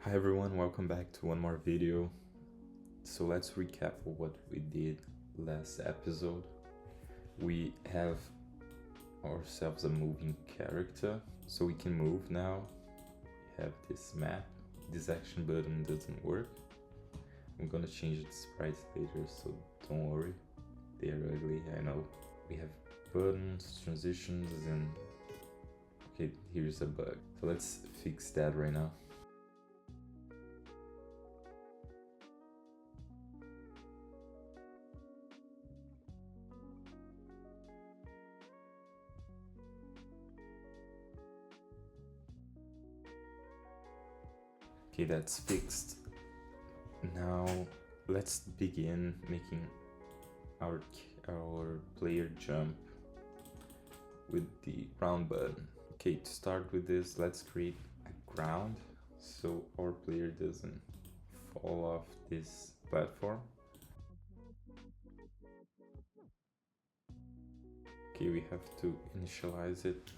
Hi everyone, welcome back to one more video. So let's recap what we did last episode. We have ourselves a moving character, so we can move now. We have this map. This action button doesn't work. I'm gonna change the sprites later, so don't worry. They are ugly, I know. We have buttons, transitions, and okay, here's a bug. So let's fix that right now. Okay, that's fixed. Now let's begin making our player jump with the ground button. Okay, to start with this, let's create a ground so our player doesn't fall off this platform. Okay, we have to initialize it.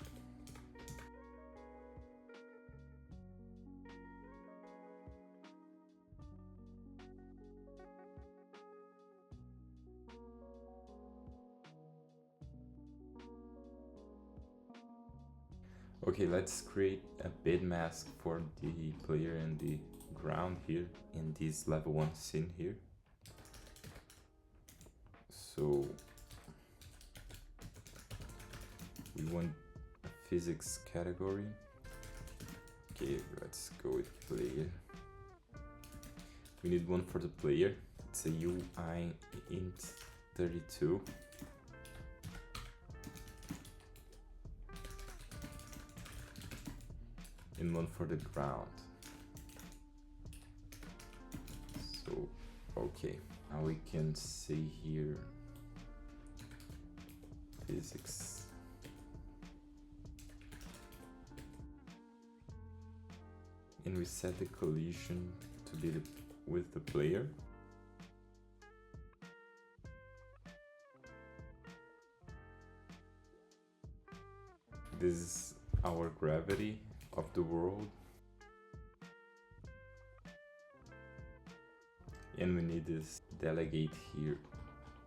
Okay, let's create a bid mask for the player and the ground here in this level 1 scene here. So we want a physics category. Okay, let's go with player. We need one for the player. It's a UI int 32. And one for the ground. So, okay, now we can see here physics. And we set the collision to be with the player. This is our gravity of the world. And we need this delegate here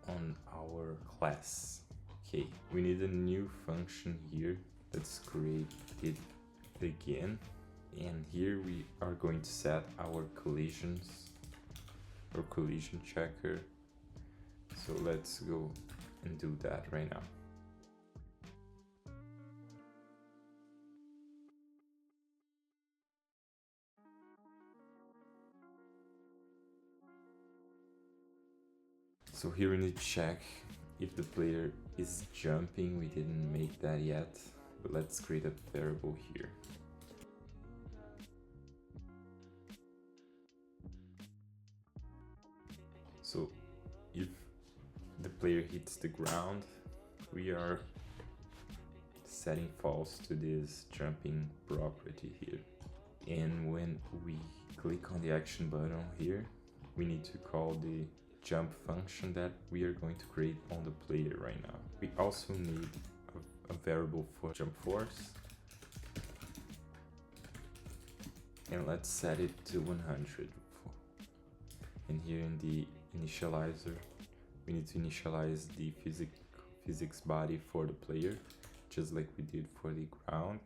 on our class. Okay, we need a new function here. Let's create it again. And here we are going to set our collisions or collision checker. So let's go and do that right now. So here we need to check if the player is jumping. We didn't make that yet, but let's create a variable here. So if the player hits the ground, we are setting false to this jumping property here. And when we click on the action button here, we need to call the jump function that we are going to create on the player right now. We also need a variable for jump force. And let's set it to 100. And here in the initializer, we need to initialize the physics body for the player, just like we did for the ground.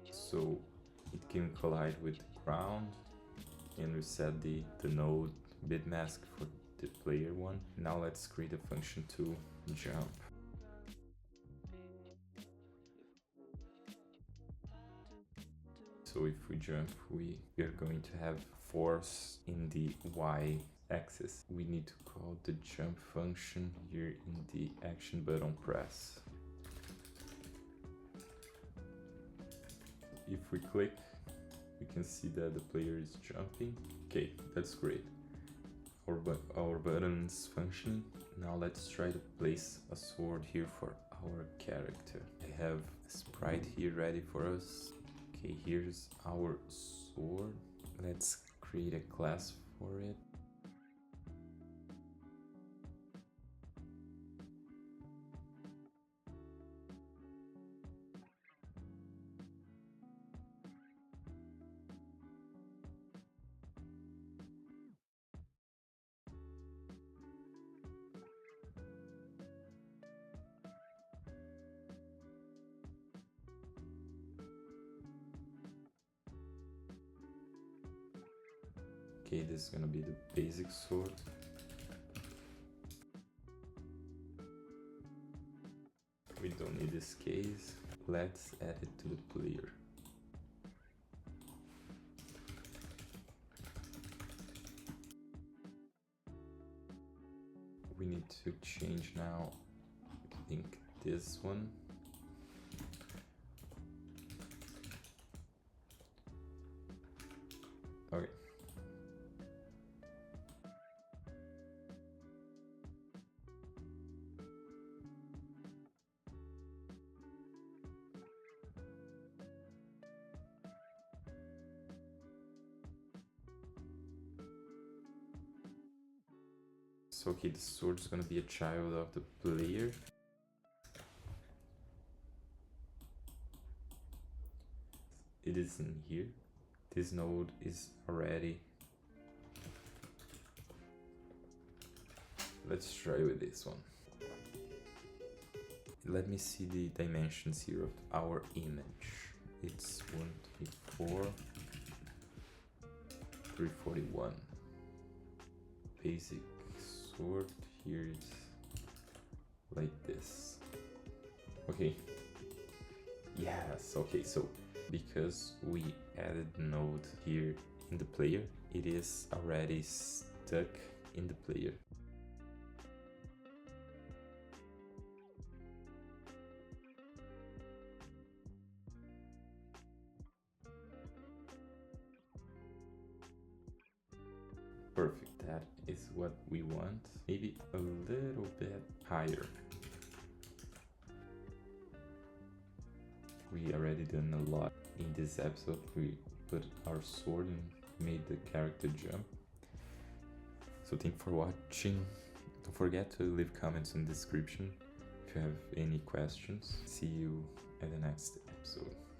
So it can collide with the ground, and we set the node bid mask for the player one. Now let's create a function to jump. So if we jump, we are going to have force in the y-axis. We need to call the jump function here in the action button press. If we click, we can see that the player is jumping. Okay, that's great. Our button is functioning. Now let's try to place a sword here for our character. I have a sprite here ready for us. Okay, here's our sword. Let's create a class for it. Okay, this is gonna be the basic sword. We don't need this case. Let's add it to the player. We need to change now, I think this one. Okay. So okay, the sword is gonna be a child of the player. It is in here. This node is already. Let's try with this one. Let me see the dimensions here of our image. It's 134, 341. Basic sword here is like this. Okay. Yes, okay, so because we added node here in the player, it is already stuck in the player. Perfect, that is what we want. Maybe a little bit higher. We already done a lot in this episode. We put our sword and made the character jump. So thank you for watching. Don't forget to leave comments in the description if you have any questions. See you at the next episode.